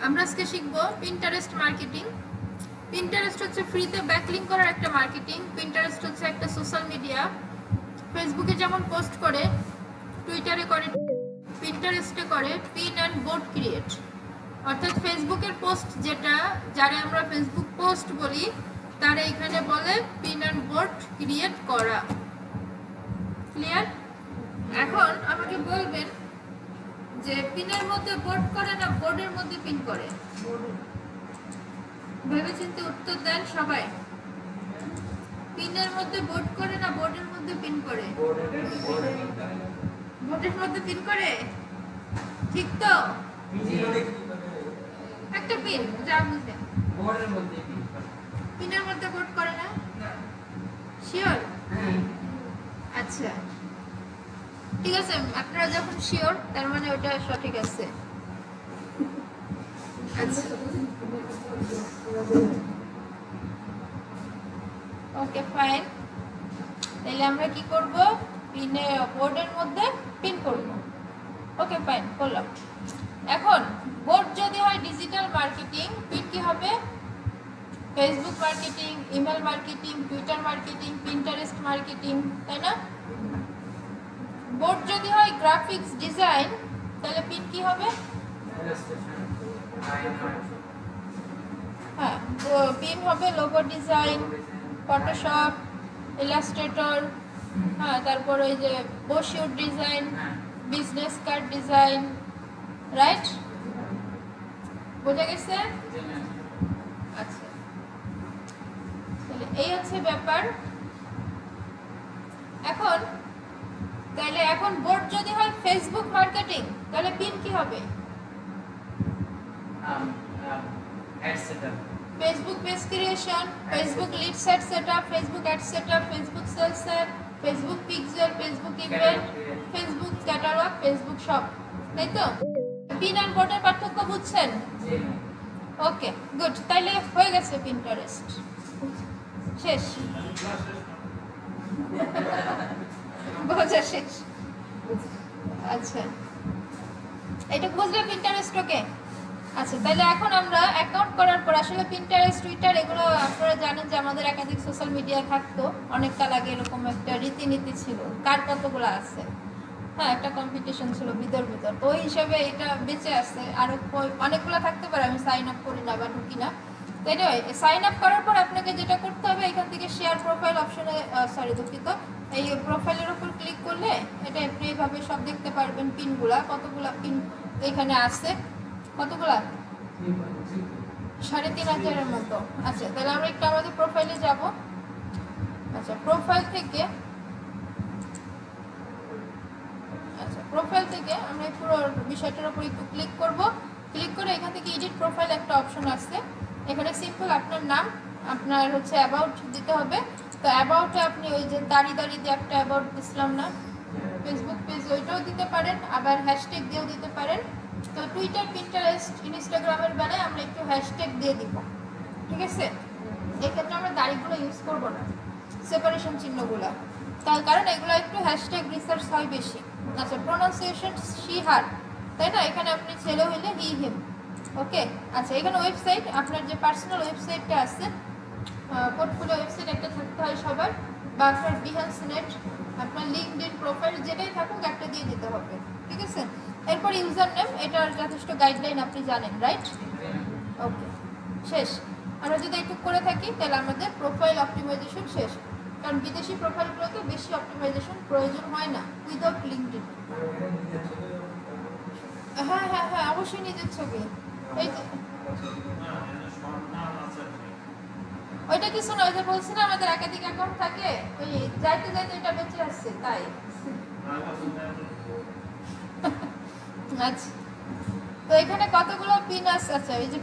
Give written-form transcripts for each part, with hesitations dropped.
আমরা আজকে শিখবো পিন্টারেস্ট মার্কেটিং। পিন্টারেস্ট হচ্ছে ফ্রিতে ব্যাকলিঙ্ক করার একটা মার্কেটিং। পিন্টারেস্ট হচ্ছে একটা সোশ্যাল মিডিয়া। ফেসবুকে যেমন পোস্ট করে, টুইটারে করে, পিন্টারেস্টে করে পিন অ্যান্ড বোর্ড ক্রিয়েট। অর্থাৎ ফেসবুকের পোস্ট যেটা, যারা আমরা ফেসবুক পোস্ট বলি, তারা এখানে বলে পিন অ্যান্ড বোর্ড ক্রিয়েট করা। ক্লিয়ার? এখন আমাকে বলবেন যে পিনের মধ্যে বোর্ড করে না বোর্ডের মধ্যে পিন করে? ভেবেচিন্তে উত্তর দেন সবাই। পিনের মধ্যে বোর্ড করে না বোর্ডের মধ্যে পিন করে? বোর্ডের মধ্যে পিন করে, ঠিক তো? একটা পিন যা বুঝলেন, বোর্ডের মধ্যে পিনের মধ্যে বোর্ড করে না? শিওর? আচ্ছা ঠিক আছে, আপনারা যখন শিওর তার মানে ওটা সঠিক আছে। আচ্ছা ওকে ফাইন, তাহলে আমরা কি করব? পিনে বোর্ডের মধ্যে পিন করব। ওকে ফাইন, করলাম। এখন বোর্ড যদি হয় ডিজিটাল মার্কেটিং, পিন কি হবে? Facebook marketing, email marketing, Twitter marketing, Pinterest marketing, তাই না? বোর্ড যদি হয় গ্রাফিক্স ডিজাইন, তাহলে পিন কি হবে? হ্যাঁ, পিন হবে লোগো ডিজাইন, ফটোশপ, ইলাস্ট্রেটর, হ্যাঁ, তারপর ওই যে brochure design, business card design, right? বোঝা গেছে? আচ্ছা, তাহলে এই হচ্ছে ব্যাপার। এখন তাহলে এখন বোর্ড যদি হয় ফেসবুক মার্কেটিং, তাহলে পিন কি হবে? Facebook page creation, Facebook lead set setup, Facebook ad setup, Facebook sales set, Facebook pixel, Facebook event, Facebook catalog, Facebook shop, তাই তো? পিন আর বোর্ডের পার্থক্য বুঝছেন? ওকে গুড, তাইলে হয়ে গেছে পিন্টারেস্ট শেষ। বোঝা শেষ। আচ্ছা, এটা বুঝলে পিন্টারেস্ট? ওকে আচ্ছা, তাহলে এখন আমরা অ্যাকাউন্ট করার পর, আসলে পিন্টারেস্ট, টুইটার এগুলো আপনারা জানেন যে আমাদের একাধিক সোশ্যাল মিডিয়া থাকতো অনেক কাল আগে। এরকম একটা রীতিনীতি ছিল, কার কতগুলো আছে, হ্যাঁ, একটা কম্পিটিশন ছিল ভিতর ভিতর। তো ওই হিসাবে এটা বেঁচে আছে, আরো অনেকগুলো থাকতে পারে, আমি সাইন আপ করি না বা ঢুকি না। তো এনিওয়ে, সাইন আপ করার পর আপনাকে যেটা করতে হবে, এখান থেকে শেয়ার প্রোফাইল অপশনে, দুঃখিত, এই প্রোফাইলের উপর ক্লিক করলে এটা আপনি এইভাবে সব দেখতে পারবেন। পিনগুলা, কতগুলা পিন এখানে আছে, কতগুলা? 3500-এর মতো। আচ্ছা, তাহলে আমরা একটু আমাদের প্রোফাইলে যাব। আচ্ছা, প্রোফাইল থেকে আমরা পুরো বিষয়টার উপর একটু ক্লিক করব। ক্লিক করে এখান থেকে এডিট প্রোফাইল একটা অপশন আছে। এখানে সিম্পল আপনার নাম, আপনার হচ্ছে অ্যাবাউট দিতে হবে। তো অ্যাবাউটে আপনি ওই যে দাঁড়িয়ে দিয়ে একটা অ্যাবাউট দিছিলাম না, ফেসবুক পেজ, ওইটাও দিতে পারেন, আবার হ্যাশট্যাগ দিয়েও দিতে পারেন। তো টুইটার, পিন্টারেস্ট, ইনস্টাগ্রামের বেলায় আমরা একটু হ্যাশট্যাগ দিয়ে দিব, ঠিক আছে? এক্ষেত্রে আমরা দাড়িগুলো ইউজ করব না, সেপারেশন চিহ্নগুলো, তার কারণ এগুলো একটু হ্যাশট্যাগ রিসার্চ হয় বেশি। আচ্ছা, প্রোনাউন্সিয়েশন শি হার, তাই না? এখানে আপনি ছেলে হইলে হি হিম। ওকে আচ্ছা, এখানে ওয়েবসাইট, আপনার যে পার্সোনাল ওয়েবসাইটটা আছে, পোর্টফোলিও ওয়েবসাইট একটা থাকতে হয় সবার, বা আপনার বিহান্স নেট, আপনার লিঙ্কডইন প্রোফাইল, যেটাই থাকুক একটা দিয়ে দিতে হবে, ঠিক আছে? এরপর ইউজার নেম, এটার যথেষ্ট গাইডলাইন আপনি জানেন, রাইট? ওকে শেষ। আমরা যদি একটু করে থাকি তাহলে আমাদের প্রোফাইল অপটিমাইজেশন শেষ, কারণ বিদেশি প্রোফাইলগুলোতে বেশি অপটিমাইজেশন প্রয়োজন হয় না উইদাউট লিঙ্কডইন। হ্যাঁ হ্যাঁ হ্যাঁ, অবশ্যই নিজের ছবি। এই যে ওইটা কিছু না, ওই যে বলছি না আমাদের একাধিক অ্যাকাউন্ট থাকে, ওই যাইতে যাইতে এটা বেঁচে আসছে তাই। আচ্ছা, তো এখানে কতগুলো পিন আছে? আচ্ছা, এই যে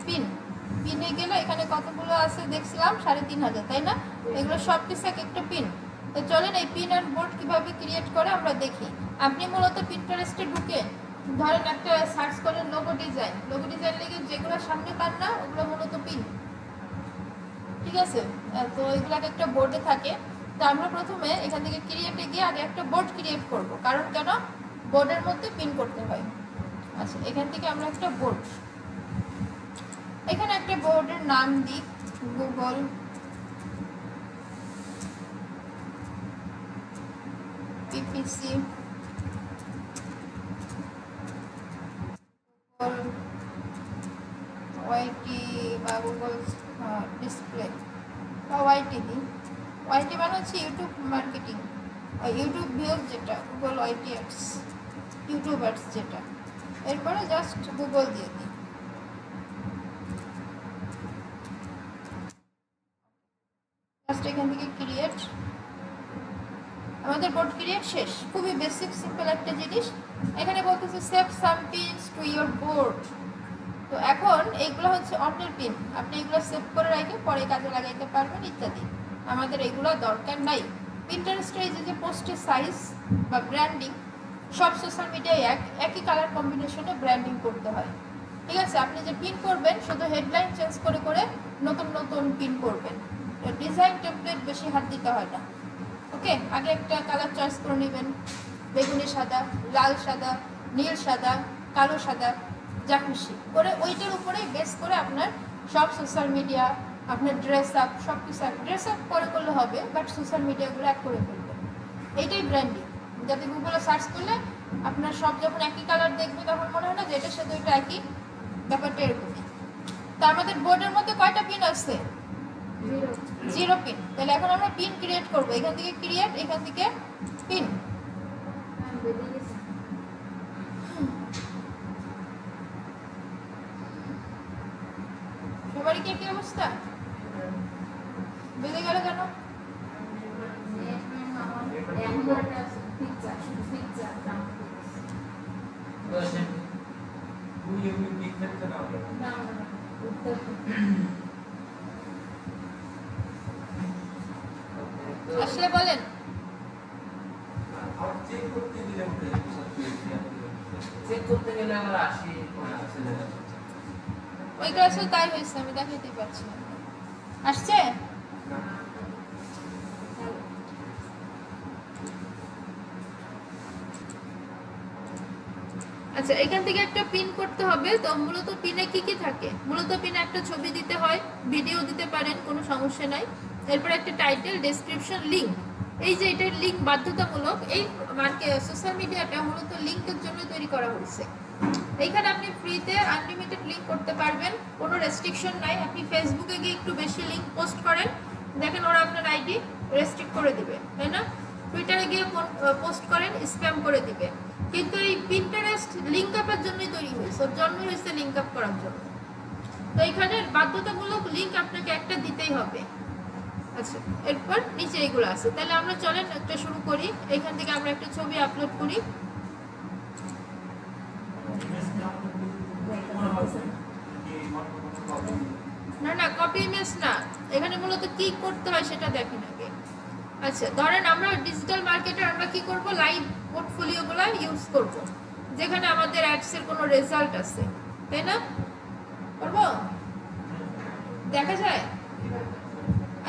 পিনে গেলে এখানে কতগুলো আছে দেখছিলাম, 3500, তাই না? এগুলো সব কিছু এক একটা পিন। তো চলেন এই পিন আর বোর্ড কিভাবে ক্রিয়েট করে আমরা দেখি। আপনি মূলত পিন্টারেস্টে ঢুকে ধরেন একটা সার্চ করেন লোগো ডিজাইন লিখে, যেগুলো সামনে পান না ওগুলো মূলত পিন, ঠিক আছে? তো এগুলো একটা বোর্ডে থাকে। তো আমরা প্রথমে এখান থেকে ক্রিয়েটে গিয়ে আগে একটা বোর্ড ক্রিয়েট করব, কারণ কেন? বোর্ডের মধ্যে পিন করতে হয়। আচ্ছা, এখান থেকে আমরা একটা বোর্ড এখানে একটা বোর্ডের নাম দিই, গুগল পিপিসি, গুগল ওয়াইটি বা গুগল ডিসপ্লে বা ওয়াইটি দিই। ওয়াইটি মানে হচ্ছে ইউটিউব মার্কেটিং, ইউটিউব ভিউজ যেটা, গুগল ওয়াইটি অ্যাডস, ইউটিউব অ্যাডস যেটা। এরপরে জাস্ট গুগল দিয়ে দিই। জাস্ট এখান থেকে ক্রিয়েট, আমাদের বোর্ড ক্রিয়েট শেষ। খুবই বেসিক সিম্পল একটা জিনিস। এখানে বলতেছে save some pins to your board. তো এখন এইগুলো হচ্ছে অন্যের পিন, আপনি এগুলো সেভ করে রেখে পরে কাজে লাগাইতে পারবেন ইত্যাদি। আমাদের এগুলো দরকার নাই। পিন্টারেস্টের এই যে পোস্টের সাইজ বা ব্র্যান্ডিং, সব সোশ্যাল মিডিয়ায় একই কালার কম্বিনেশনে ব্র্যান্ডিং করতে হয়। ঠিক আছে, আপনি যে পিন করবেন শুধু হেডলাইন চেঞ্জ করে করে নতুন নতুন পিন করবেন, ডিজাইন টেমপ্লেট বেশি হাত দিতে হয় না। ওকে, আগে একটা কালার চয়েস করে নেবেন, বেগুনি সাদা, লাল সাদা, নীল সাদা, কালো সাদা, যা খুশি করে ওইটার উপরেই বেস করে আপনার সব সোশ্যাল মিডিয়া, আপনার ড্রেস আপ, সব কিছু ড্রেস আপ পরে করলে হবে, বাট সোশ্যাল মিডিয়াগুলো এক করে ফেলবেন। এইটাই ব্র্যান্ডিং। যাতে গুগলে সার্চ করলে আপনার সব যখন একই কালার দেখবে তখন মনে হয় না যে এটা সাথে ওইটা একই, ব্যাপারটা এরকমই। তা আমাদের বোর্ডের মধ্যে কয়টা পিন আছে? 0 পিন। তাহলে এখন আমরা পিন ক্রিয়েট করবো। এখান থেকে ক্রিয়েট, এখান থেকে পিন। সবারই কি অবস্থা? বেঁধে গেল কেন? আসলে বলেন। ওই ক্লাসে তাই হয়েছে, আমি দেখাইতে পারছি না। আসছে? আচ্ছা, এখান থেকে একটা পিন করতে হবে। তো মূলত পিনে কি কি থাকে? মূলত পিনে একটা ছবি দিতে হয়, ভিডিও দিতে পারেন, কোনো সমস্যা নাই। এরপর একটা টাইটেল, ডেসক্রিপশন, লিঙ্ক। এই যে এটার লিঙ্ক বাধ্যতামূলক। এই সোশ্যাল মিডিয়াটা মূলত লিঙ্কের জন্য তৈরি করা হয়েছে। এইখানে আপনি ফ্রিতে আনলিমিটেড লিঙ্ক করতে পারবেন, কোনো রেস্ট্রিকশন নাই। আপনি ফেসবুকে গিয়ে একটু বেশি লিঙ্ক পোস্ট করেন, দেখেন ওরা আপনার আইডি রেস্ট্রিক্ট করে দিবে, তাই না? টুইটারে গিয়ে পোস্ট করেন, স্প্যাম করে দিবে। কিন্তু এই পিন্টারেস্ট লিঙ্ক আপের জন্যই তৈরি হয়েছে, ওর জন্ম হয়েছে লিঙ্ক আপ করার জন্য। তো এখানে বাধ্যতামূলক লিঙ্ক আপনাকে একটা দিতেই হবে। আচ্ছা, এরপর নিচে এইগুলো আছে। তাহলে আমরা চলেন একটা শুরু করি। এখান থেকে আমরা একটা ছবি আপলোড করি। না না, কপি ইমেজ না, এখানে মূলত কি করতে হয় সেটা দেখেন আগে। আচ্ছা, ধরেন আমরা ডিজিটাল মার্কেটার, আমরা কি করব, লাইভ পোর্টফোলিওগুলো ইউজ করব, যেখানে আমাদের অ্যাডস এর কোনো রেজাল্ট আছে, তাই না? করব, দেখা যায়।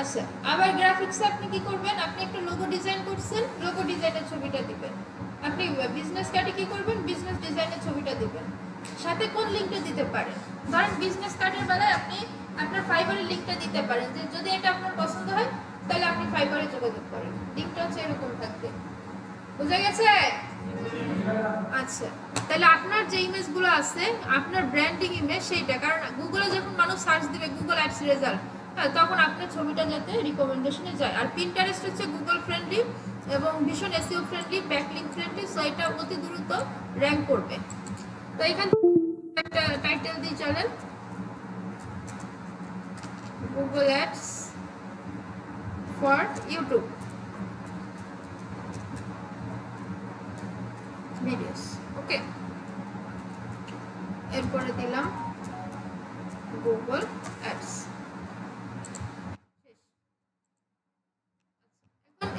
আচ্ছা, আবার গ্রাফিক্সে আপনি কি করবেন, আপনি একটা লোগো ডিজাইন করছেন, লোগো ডিজাইনের ছবিটা দিবেন। আপনি বিজনেস কার্ডে কি করবেন, বিজনেস ডিজাইনের ছবিটা দিবেন। সাথে কোন লিঙ্কটা দিতে পারেন, ধরেন বিজনেস কার্ডের বেলায় আপনি আপনার ফাইবারের লিঙ্কটা দিতে পারেন, যে যদি এটা আপনার পছন্দ হয় তাহলে আপনি ফাইবারে যোগাযোগ করেন। লিঙ্কটা হচ্ছে এরকম থাকবে, বুঝা গেছে? আচ্ছা, তাহলে আপনার যে ইমেজগুলো আছে, আপনার ব্র্যান্ডিং ইমেজ সেইটা, কারণ গুগলে যখন মানুষ সার্চ দিবে গুগল অ্যাডস রেজাল্ট, তখন আপনার ছবিটা যাতে রিকমেন্ডেশনে যায়। আর পিন্টারেস্ট হচ্ছে গুগল ফ্রেন্ডলি এবং ভীষণ SEO friendly, backlink friendly, so এটা অতি দ্রুত র্যাঙ্ক করবে। তো এখান একটা টাইটেল দিয়ে চলেন, Google ads for YouTube videos. Okay, এরপরে দিলাম গুগল অ্যাডস।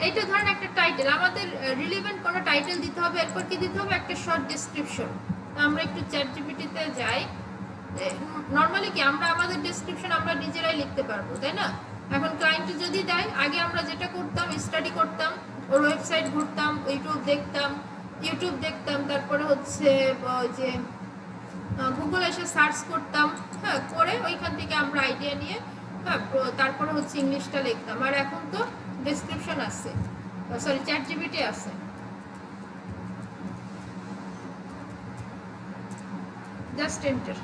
এইটা ধরেন একটা টাইটেল, আমাদের রিলেভেন্ট কোনো টাইটেল দিতে হবে। এরপর কি দিতে হবে, একটা শর্ট ডেসক্রিপশন। আমরা একটু চ্যাট জিপিটিতে যাই। নর্মালি কি আমরা আমাদের ডেসক্রিপশন আমরা নিজেরাই লিখতে পারবো, তাই না? এখন ক্লায়েন্ট যদি দেয়, আগে আমরা যেটা করতাম, স্টাডি করতাম, ওর ওয়েবসাইট ঘুরতাম, ইউটিউব দেখতাম, তারপরে হচ্ছে যে গুগল এসে সার্চ করতাম, হ্যাঁ, করে ওইখান থেকে আমরা আইডিয়া নিয়ে, হ্যাঁ, তারপরে হচ্ছে ইংলিশটা লিখতাম। আর এখন তো ডেসক্রিপশন আছে, সরি চ্যাট জিপিটি আছে। Just enter.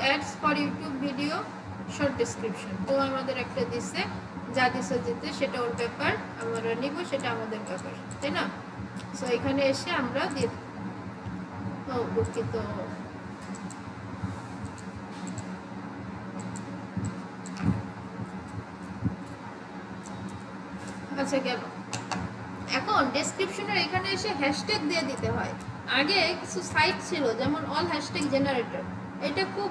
Ads for YouTube video short description, তো আমাদের একটা দিছে, যা দিছে দিতে সেটা ওর ব্যাপার, আমরা নিব সেটা আমাদের ব্যাপার, তাই না? সো এখানে এসে আমরা দিয়ে, ও দুঃখিত, আচ্ছা গেল। এখন ডেসক্রিপশনের এখানে এসে হ্যাশট্যাগ দিয়ে দিতে হয়। আগে কিছু সাইট ছিল যেমন অল হ্যাশট্যাগ জেনারেটর, এটা খুব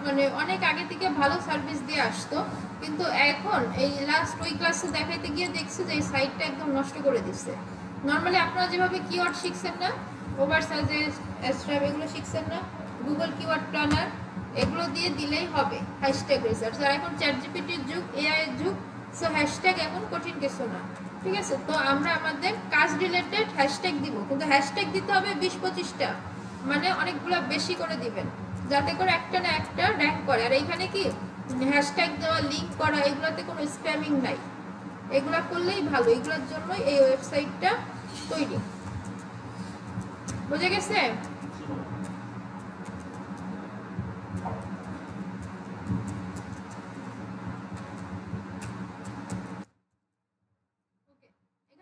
মানে অনেক আগে থেকে ভালো সার্ভিস দিয়ে আসতো, কিন্তু এখন এই লাস্ট ওই ক্লাসে দেখাইতে গিয়ে দেখছি যে এই সাইটটা একদম নষ্ট করে দিচ্ছে। নর্মালি আপনারা যেভাবে কিওয়ার্ড শিখছেন না, ওভার সাজেস্ট, অ্যাস্ট্রাব, এগুলো শিখছেন না, গুগল কিওয়ার্ড প্ল্যানার, এগুলো দিয়ে দিলেই হবে হ্যাশট্যাগ রিসার্চ। আর এখন চ্যাট জিপিটির যুগ, এআই এর যুগ, সো হ্যাশট্যাগ এখন কঠিন কিছু না, ঠিক আছে? তো আমরা আমাদের কাজ রিলেটেড হ্যাশট্যাগ দিব, কিন্তু হ্যাশট্যাগ দিতে হবে 20-25টা, মানে অনেকগুলো বেশি করে দিবেন, যাতে করে একটা না একটা র্যাঙ্ক করে। আর এইখানে কি হ্যাশট্যাগ দেওয়া, লিঙ্ক করা, এগুলোতে কোনো স্প্যামিং নাই, এগুলা করলেই ভালো, এগুলোর জন্যই এই ওয়েবসাইটটা তৈরি। বুঝে গেছে?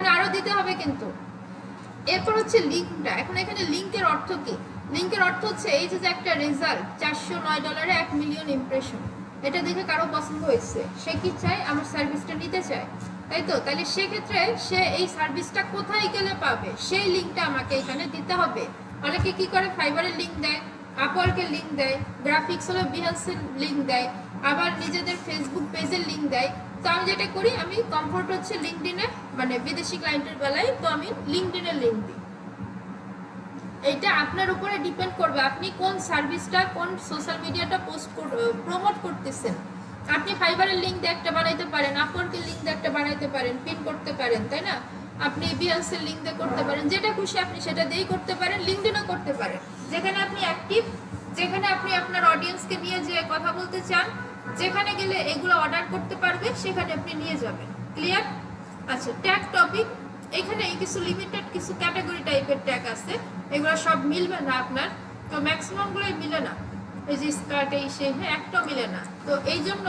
এখানে আরো দিতে হবে কিন্তু। এরপর হচ্ছে লিঙ্কটা। এখন এখানে লিঙ্কের অর্থ কি? লিঙ্কের অর্থ হচ্ছে এই যে একটা রেজাল্ট $409 1 মিলিয়ন ইমপ্রেশন, এটা দেখে কারো পছন্দ হয়েছে, সে কি চায়? আমার সার্ভিসটা নিতে চায়, তাই তো? তাহলে সেক্ষেত্রে সে এই সার্ভিসটা কোথায় গেলে পাবে, সেই লিঙ্কটা আমাকে এখানে দিতে হবে। অনেকে কি করে, ফাইবারের লিঙ্ক দেয়, আপওয়ার্কের লিঙ্ক দেয়, গ্রাফিক্স হলো বিহান্সের লিঙ্ক দেয়, আবার নিজেদের ফেসবুক পেজের লিঙ্ক দেয়। তো আমি যেটা করি, আমি কমফোর্ট হচ্ছে লিঙ্কডিনে, মানে বিদেশি ক্লায়েন্টের বেলায় তো আমি লিঙ্কডিনের লিঙ্ক দিই। এটা আপনার উপরে ডিপেন্ড করবে আপনি কোন সার্ভিসটা, কোন সোশ্যাল মিডিয়াটা প্রমোট করতেছেন। আপনি ফাইবারের লিঙ্ক দিয়ে একটা বানাইতে পারেন, আপওয়ার্কের লিঙ্ক দিয়ে একটা বানাইতে পারেন, পিন করতে পারেন, তাই না? আপনি বিহান্সের লিঙ্ক দিয়ে করতে পারেন, যেটা খুশি আপনি সেটা দিয়েই করতে পারেন, লিঙ্কডিনও করতে পারেন, যেখানে আপনি অ্যাক্টিভ, যেখানে আপনি আপনার অডিয়েন্সকে নিয়ে যে কথা বলতে চান, যেখানে গেলে এগুলো অর্ডার করতে পারবে, সেখানে আপনি নিয়ে যাবেন। ক্লিয়ার? আচ্ছা, ট্যাগ টপিক, এখানে কিছু লিমিটেড কিছু ক্যাটাগরি টাইপের ট্যাগ আছে, এগুলো সব মিলবে না আপনার, তো ম্যাক্সিমামগুলোই মিলে না। এই যে স্কার্ট, এই সেই, হ্যাঁ, একটাও মিলে না। তো এই জন্য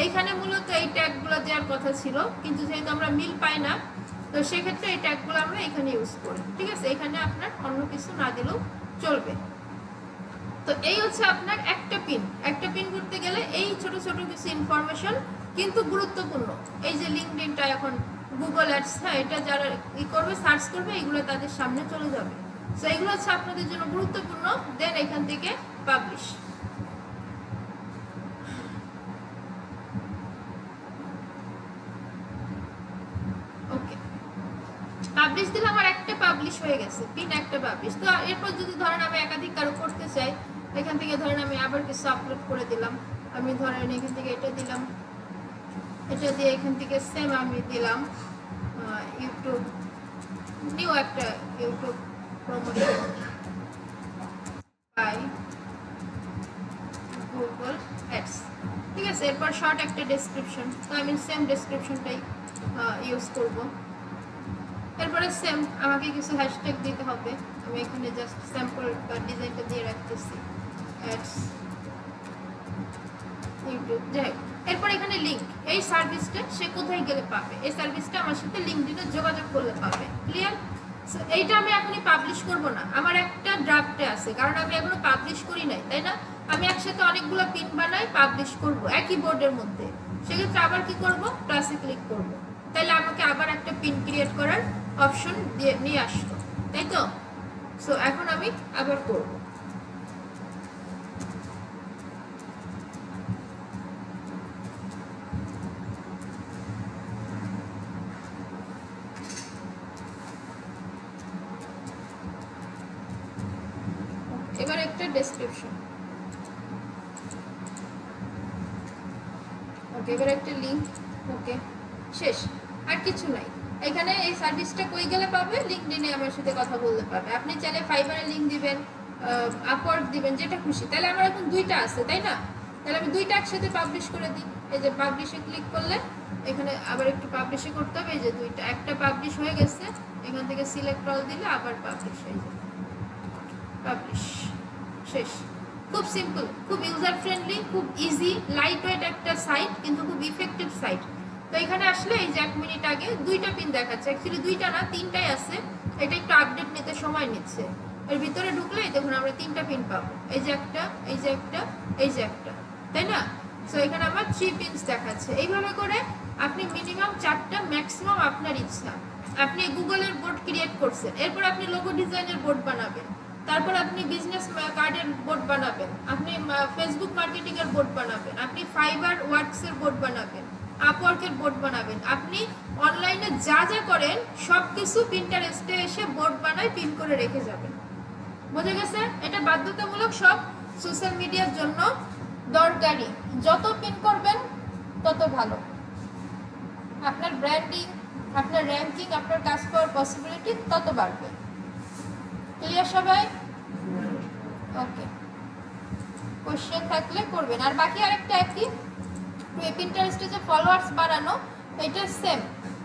এইখানে মূলত এই ট্যাগগুলো দেওয়ার কথা ছিল, কিন্তু যেহেতু আমরা মিল পাই না, তো সেক্ষেত্রে এই ট্যাগগুলো আমরা এখানে ইউজ করি, ঠিক আছে? এখানে আপনার অন্য কিছু না দিলেও চলবে। তো এই হচ্ছে আপনার একটা পিন করতে গেলে এই ছোট ছোট কিছু ইনফরমেশন কিন্তু গুরুত্বপূর্ণ। এই যে লিঙ্কডইনটা এখন গুগল অ্যাডস, হ্যাঁ, এটা যারা করবে, সার্চ করবে, এগুলো তাদের সামনে চলে যাবে। সো এগুলো হচ্ছে আপনাদের জন্য গুরুত্বপূর্ণ। দেন এখান থেকে পাবলিশ। ওকে, পাবলিশ দিলে আমার একটা পাবলিশ হয়ে গেছে, পিন একটা পাবলিশ। তো এরপর যদি ধরেন আমি একাধিক কারো করতে চাই, এখান থেকে ধরেন আমি আবার কিছু আপলোড করে দিলাম, আমি ধরেন এখান থেকে এটা দিলাম, এটা দিয়ে এখান থেকে সেম আমি দিলাম ইউটিউব, নিউ একটা YouTube promotion by Google ads, ঠিক আছে? এরপর শর্ট একটা ডেসক্রিপশন, তো আমি সেম ডেসক্রিপশনটাই ইউজ করব। এরপরে সেম আমাকে কিছু হ্যাশট্যাগ দিতে হবে, আমি এখানে জাস্ট স্যাম্পল ডিজাইনটা দিয়ে রাখতেছি, অ্যাডস ইউটিউব, যাই হোক। এরপর এখানে লিঙ্ক, এই সার্ভিসটা সে কোথায় গেলে পাবে, এই সার্ভিসটা আমার সাথে লিঙ্কডিনে যোগাযোগ করলে পাবে। ক্লিয়ার? এইটা আমি এখনই পাবলিশ করব না, আমার একটা ড্রাফটে আছে, কারণ আমি এখনো পাবলিশ করি নাই, তাই না? আমি একসাথে অনেকগুলো পিন বানাই, পাবলিশ করব একই বোর্ডের মধ্যে। সেক্ষেত্রে আবার কি করব, প্লাসে ক্লিক করব, তাহলে আমাকে আবার একটা পিন ক্রিয়েট করার অপশন দিয়ে নিয়ে আসলো, তাই তো? সো এখন আমি আবার করব। এবার একটা ডেসক্রিপশন, ওকে, এবার একটা লিঙ্ক, ওকে। শেষ, আর কিছু নাই। এখানে এই সার্ভিসটা কই গেলে পাবে? লিঙ্কডইনে আমার সাথে কথা বলতে পারবে। আপনি চাইলে ফাইবারে লিঙ্ক দিবেন, আপওয়ার্ক দিবেন, যেটা খুশি। তাহলে আমার এখন 2টা আছে, তাই না? তাহলে আমি 2টা একসাথে পাবলিশ করে দিই। এই যে পাবলিশে ক্লিক করলে এখানে আবার একটু পাবলিশে করতে হবে। এই যে 2টা, একটা পাবলিশ হয়ে গেছে, এখান থেকে সিলেক্ট অল দিলে আবার পাবলিশ হয়ে যাবে। পাবলিশ, শেষ। খুব সিম্পল, খুব ইউজার ফ্রেন্ডলি, খুব ইজি, লাইট ওয়েট একটা সাইট, কিন্তু খুব ইফেক্টিভ সাইট। তো এখানে আসলে এই যে 1 মিনিট আগে 2টা পিন দেখাচ্ছে, অ্যাকচুয়ালি 2টা না 3টাই আছে, এটা একটু আপডেট নিতে সময় নিচ্ছে। এর ভিতরে ঢুকলে দেখুন আমরা 3টা পিন পাবো, এই যে একটা, এই যে একটা, এই যে একটা, তাই না? সো এখানে আমার 3 পিনস দেখাচ্ছে। এইভাবে করে আপনি মিনিমাম 4টা, ম্যাক্সিমাম আপনার ইচ্ছা। আপনি গুগলের বোর্ড ক্রিয়েট করছেন, এরপর আপনি লোগো ডিজাইনের বোর্ড বানাবেন, তারপর আপনি বিজনেস কার্ডের বোর্ড বানাবেন, আপনি ফেসবুক মার্কেটিং এর বোর্ড বানাবেন, আপনি ফাইবার ওয়ার্কস এর বোর্ড বানাবেন, আপওয়ার্কের বোর্ড বানাবেন। আপনি অনলাইনে যা যা করেন সবকিছু পিন্টারেস্টে এসে বোর্ড বানায় পিন করে রেখে যাবেন। বোঝা গেছে? এটা বাধ্যতামূলক, সব সোশ্যাল মিডিয়ার জন্য দরকারি। যত পিন করবেন তত ভালো। আপনার ব্র্যান্ডিং, আপনার র্যাঙ্কিং, আপনার কাজ পাওয়ার পসিবিলিটি তত বাড়বে। ক্লিয়ার সবাই? ওকে, কোশ্চেন থাকলে করবেন। আর বাকি আরেকটা একই, পিন্টারেস্টে যে ফলোয়ার্স বাড়ানো, এটা সেম।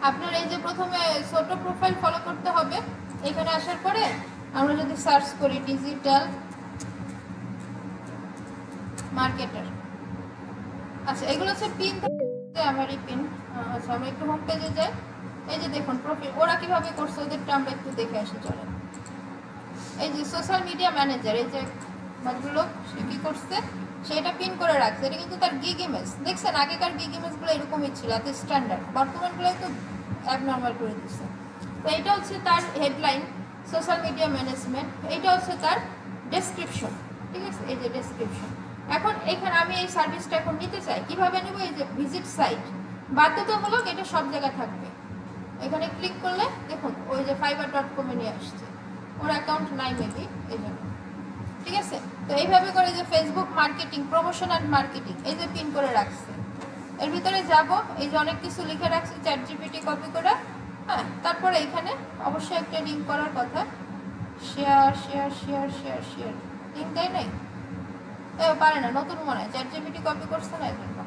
আপনার এই যে প্রথমে ছোট প্রোফাইল ফলো করতে হবে। এখানে আসার পরে আমরা যদি সার্চ করি ডিজিটাল মার্কেটার, আচ্ছা এগুলো হচ্ছে পিন, আমারই পিন। আচ্ছা আমরা একটু হোম পেজে যাই। এই যে দেখুন প্রোফাইল ওরা কিভাবে করছে, ওদেরটা আমরা একটু দেখে আসি চলেন। এই যে সোশ্যাল মিডিয়া ম্যানেজার, এই যে ভদ্রলোক সে কি করছে, সেটা পিন করে রাখছে। এটা কিন্তু তার গিগ ইমেজ, দেখছেন? আগেকার গিগ ইমেজগুলো এরকমই ছিল, এত স্ট্যান্ডার্ড। বর্তমানগুলো একটু অ্যাবনর্মাল করে দিচ্ছে। তো এইটা হচ্ছে তার হেডলাইন, সোশ্যাল মিডিয়া ম্যানেজমেন্ট। এইটা হচ্ছে তার ডেসক্রিপশন, ঠিক আছে? এই যে ডেসক্রিপশন। এখন এখানে আমি এই সার্ভিসটা এখন নিতে চাই, কিভাবে নেব? এই যে ভিজিট সাইট, বাধ্যতামূলক, এটা সব জায়গায় থাকবে। এখানে ক্লিক করলে দেখুন ওই যে fiverr.com এ নিয়ে আসছে। ওর অ্যাকাউন্ট নাই মেবি, এই জন্য। ঠিক আছে? তো এইভাবে করে যে Facebook marketing, promotion and marketing, এই যে পিন করে রাখছে। এর ভিতরে যাব, এই যে অনেক কিছু লিখে রাখছে, ChatGPT কপি করে। হ্যাঁ, তারপরে এখানে অবশ্যই একটা লিঙ্ক করার কথা। Share share share share share, link দেয় নাই, পারে না, নতুন মনে হয় ChatGPT কপি করছে না, এজন্য।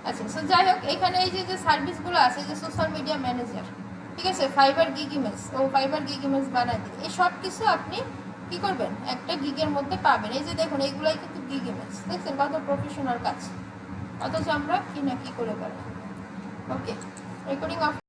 আচ্ছা, সো যাই হোক, এখানে এই যে সার্ভিসগুলো আছে, যে সোশ্যাল মিডিয়া ম্যানেজার, ঠিক আছে, ফাইবার গিগ ইমেজ, ও ফাইবার গিগ ইমেজ বানায় দিবে। এই সব কিছু আপনি কি করবেন? একটা গিগের মধ্যে পাবেন। এই যে দেখুন এইগুলাই কিন্তু গিগ ইমেজ, দেখছেন কত প্রফেশনাল কাজ, অথচ আমরা কি না কি করে পারি। ওকে, রেকর্ডিং অফ।